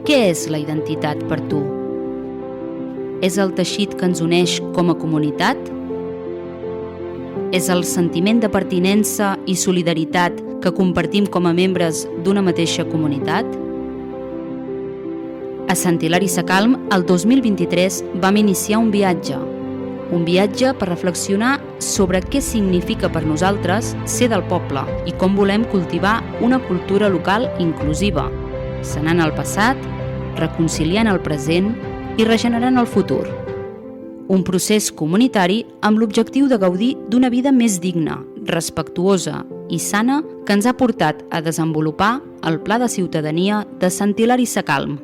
Què és la identitat per tu? És el teixit que ens uneix com a comunitat? És el sentiment de pertinença i solidaritat que compartim com a membres d'una mateixa comunitat? A Sant Hilari Sacalm, el 2023, vam iniciar un viatge per reflexionar sobre què significa per nosaltres ser del poble i com volem cultivar una cultura local inclusiva, sanant el passat, reconciliant el present i regenerant el futur. Un procés comunitari amb l'objectiu de gaudir d'una vida més digna, respectuosa i sana que ens ha portat a desenvolupar el Pla de Ciutadania de Sant Hilari Sacalm.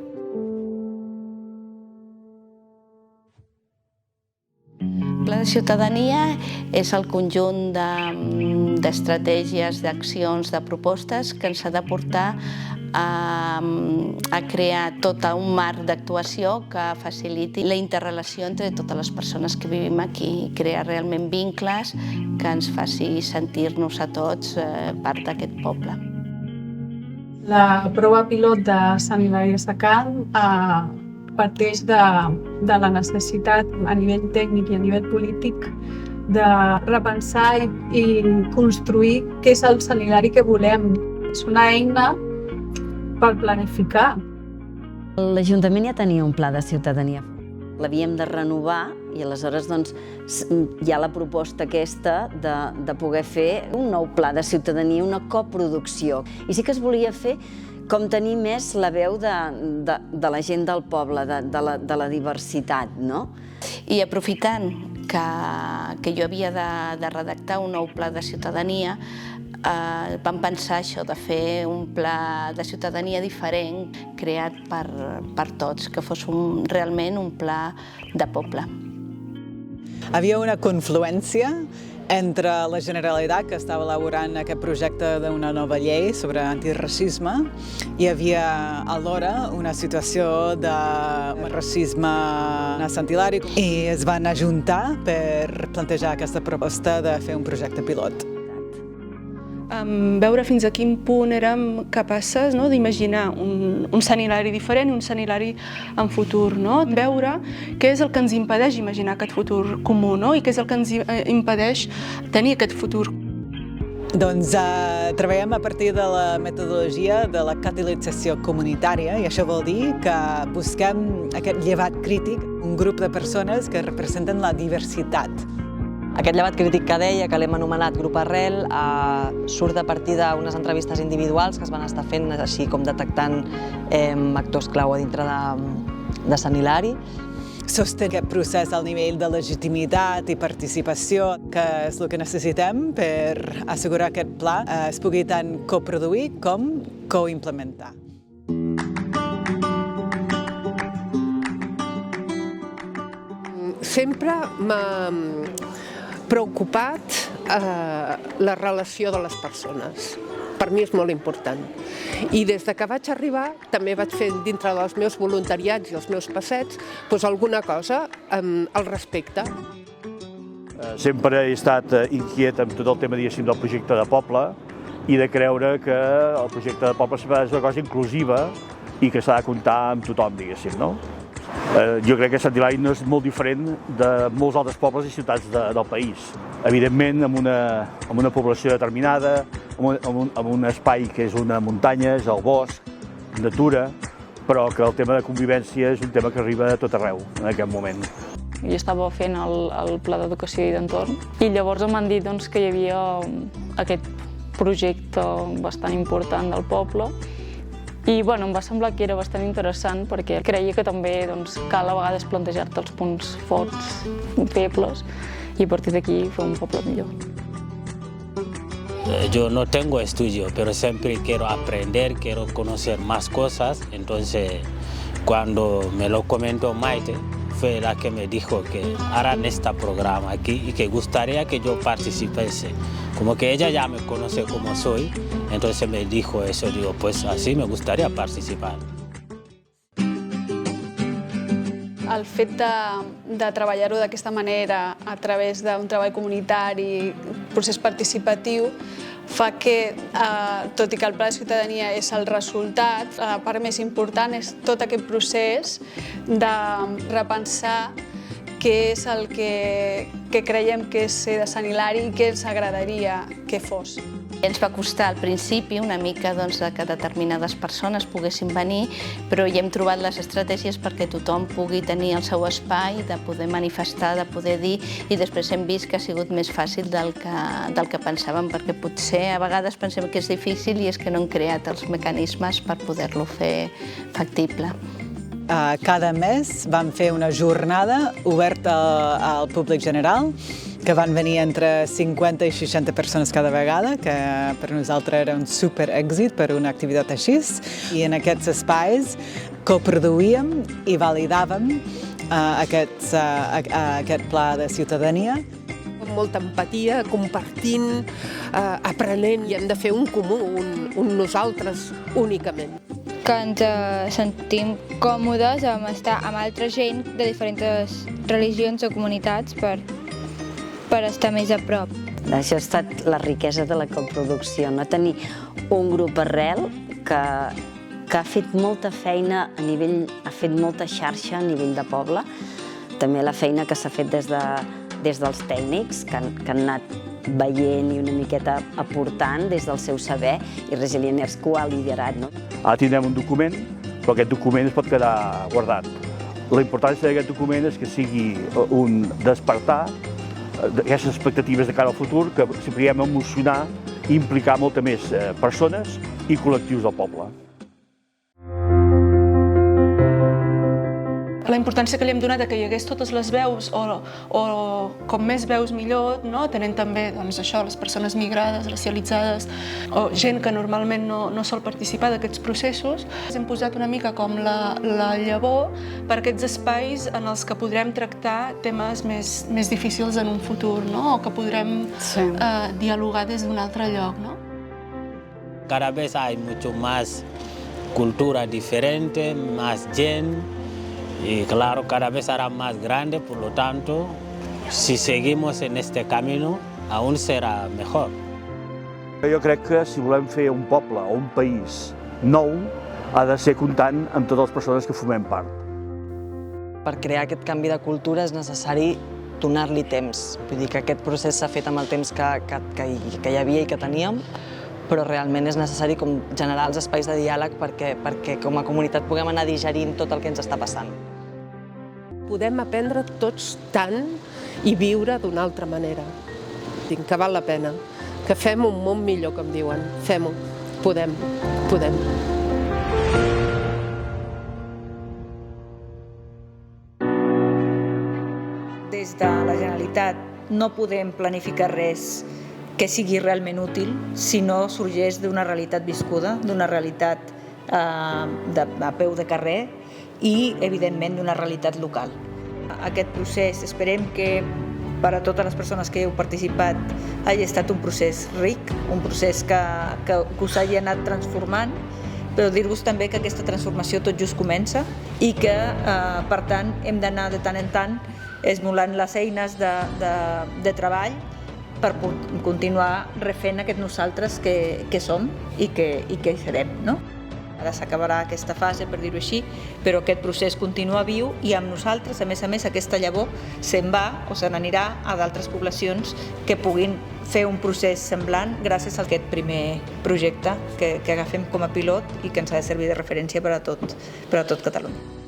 El Pla de Ciutadania és el conjunt d'estratègies, d'accions, de propostes que ens ha de portar a crear tot un marc d'actuació que faciliti la interrelació entre totes les persones que vivim aquí, crear realment vincles que ens faci sentir-nos a tots part d'aquest poble. La prova pilot de Sant Hilari Sacalm parteix de la necessitat a nivell tècnic i a nivell polític de repensar i construir què és el Sant Hilari que volem. És una eina per planificar. L'Ajuntament ja tenia un pla de ciutadania. L'havíem de renovar i aleshores hi ha la proposta aquesta de poder fer un nou pla de ciutadania, una coproducció. I sí que es volia fer com tenir més la veu de la gent del poble, de la diversitat, no? I aprofitant que jo havia de redactar un nou pla de ciutadania, vam pensar això de fer un pla de ciutadania diferent, creat per tots, que fos realment un pla de poble. Havia una confluència entre la Generalitat, que estava elaborant aquest projecte d'una nova llei sobre antiracisme, i hi havia alhora una situació de racisme a Sant Hilari i es van ajuntar per plantejar aquesta proposta de fer un projecte pilot. Veure fins a quin punt érem capaces d'imaginar un Sant Hilari diferent i un Sant Hilari en futur. Veure què és el que ens impedeix imaginar aquest futur comú i què és el que ens impedeix tenir aquest futur. Doncs treballem a partir de la metodologia de la catalització comunitària i això vol dir que busquem aquest llevat crític, un grup de persones que representen la diversitat. Aquest llevat crític que deia, que l'hem anomenat Grup Arrel, surt a partir d'unes entrevistes individuals que es van estar fent, així com detectant actors clau a dintre de Sant Hilari. Sosté aquest procés al nivell de legitimitat i participació, que és el que necessitem per assegurar que aquest pla es pugui tant coproduir com coimplementar. Sempre m'ha preocupat la relació de les persones. Per mi és molt important. I des que vaig arribar també vaig fer dintre dels meus voluntariats i els meus passeigs alguna cosa al respecte. Sempre he estat inquiet amb tot el tema del projecte de poble i de creure que el projecte de poble és una cosa inclusiva i que s'ha de comptar amb tothom, diguéssim, no? Jo crec que Sant Hilari no és molt diferent de molts altres pobles i ciutats del país. Evidentment, amb una població determinada, amb un espai que és una muntanya, és el bosc, natura, però que el tema de convivència és un tema que arriba a tot arreu en aquest moment. Jo estava fent el Pla d'Educació i d'Entorn i llavors m'han dit que hi havia aquest projecte bastant important del poble. I em va semblar que era bastant interessant perquè creia que també cal a vegades plantejar-te els punts forts, febles, i a partir d'aquí fer un poble millor. Yo no tengo estudio, pero siempre quiero aprender, quiero conocer más cosas. Entonces, cuando me lo comentó Maite, fue la que me dijo que harán este programa aquí y que gustaría que yo participase. Como que ella ya me conoce como soy, entonces me dijo eso, digo, pues así me gustaría participar. El fet de treballar-ho d'aquesta manera a través d'un treball comunitari, procés participatiu, fa que, tot i que el Pla de Ciutadania és el resultat, la part més important és tot aquest procés de repensar què és el que creiem que és ser de Sant Hilari i què ens agradaria que fos. Ens va costar al principi una mica que determinades persones poguessin venir, però ja hem trobat les estratègies perquè tothom pugui tenir el seu espai, de poder manifestar, de poder dir, i després hem vist que ha sigut més fàcil del que pensàvem, perquè potser a vegades pensem que és difícil i és que no hem creat els mecanismes per poder-lo fer factible. Cada mes vam fer una jornada oberta al públic general, que van venir entre 50 i 60 persones cada vegada, que per nosaltres era un super èxit per una activitat així. I en aquests espais coproduïem i validàvem aquest pla de ciutadania. Amb molta empatia, compartint, aprenent, i hem de fer un comú, un nosaltres únicament. Que ens sentim còmodes amb estar amb altra gent de diferents religions o comunitats per estar més a prop. Això ha estat la riquesa de la coproducció, no? Tenir un grup arrel que ha fet molta feina ha fet molta xarxa a nivell de poble. També la feina que s'ha fet des dels tècnics, que han anat veient i una miqueta aportant des del seu saber, i Resilieners que ho ha liderat. Ara tindrem un document, però aquest document es pot quedar guardat. La importància d'aquest document és que sigui un despertar d'aquestes expectatives de cara al futur, que sapiguem emocionar i implicar molta més persones i col·lectius del poble. La importància que li hem donat a que hi hagués totes les veus, o com més veus millor, tenint també les persones migrades, racialitzades, o gent que normalment no sol participar d'aquests processos. Hem posat una mica com la llavor per aquests espais en els que podrem tractar temes més difícils en un futur, o que podrem dialogar des d'un altre lloc. Cada vez hay mucho más cultura diferente, más gente. Y claro, cada vez será más grande, por lo tanto, si seguimos en este camino, aún será mejor. Jo crec que si volem fer un poble o un país nou, ha de ser comptant amb totes les persones que formem part. Per crear aquest canvi de cultura és necessari donar-li temps. Vull dir que aquest procés s'ha fet amb el temps que hi havia i que teníem, però realment és necessari generar els espais de diàleg perquè com a comunitat puguem anar digerint tot el que ens està passant. Podem aprendre tots tant i viure d'una altra manera. Dic que val la pena, que fem un món millor, com diuen. Fem-ho. Podem. Des de la Generalitat no podem planificar res que sigui realment útil si no sorgeix d'una realitat viscuda, d'una realitat a peu de carrer i, evidentment, d'una realitat local. Aquest procés, esperem que per a totes les persones que heu participat hagi estat un procés ric, un procés que us hagi anat transformant, però dir-vos també que aquesta transformació tot just comença i que, per tant, hem d'anar de tant en tant esmolant les eines de treball per continuar refent aquest nosaltres que som i que serem. Ara s'acabarà aquesta fase, per dir-ho així, però aquest procés continua viu i amb nosaltres, a més, aquesta llavor se'n va o se n'anirà a d'altres poblacions que puguin fer un procés semblant gràcies a aquest primer projecte que agafem com a pilot i que ens ha de servir de referència per a tot Catalunya.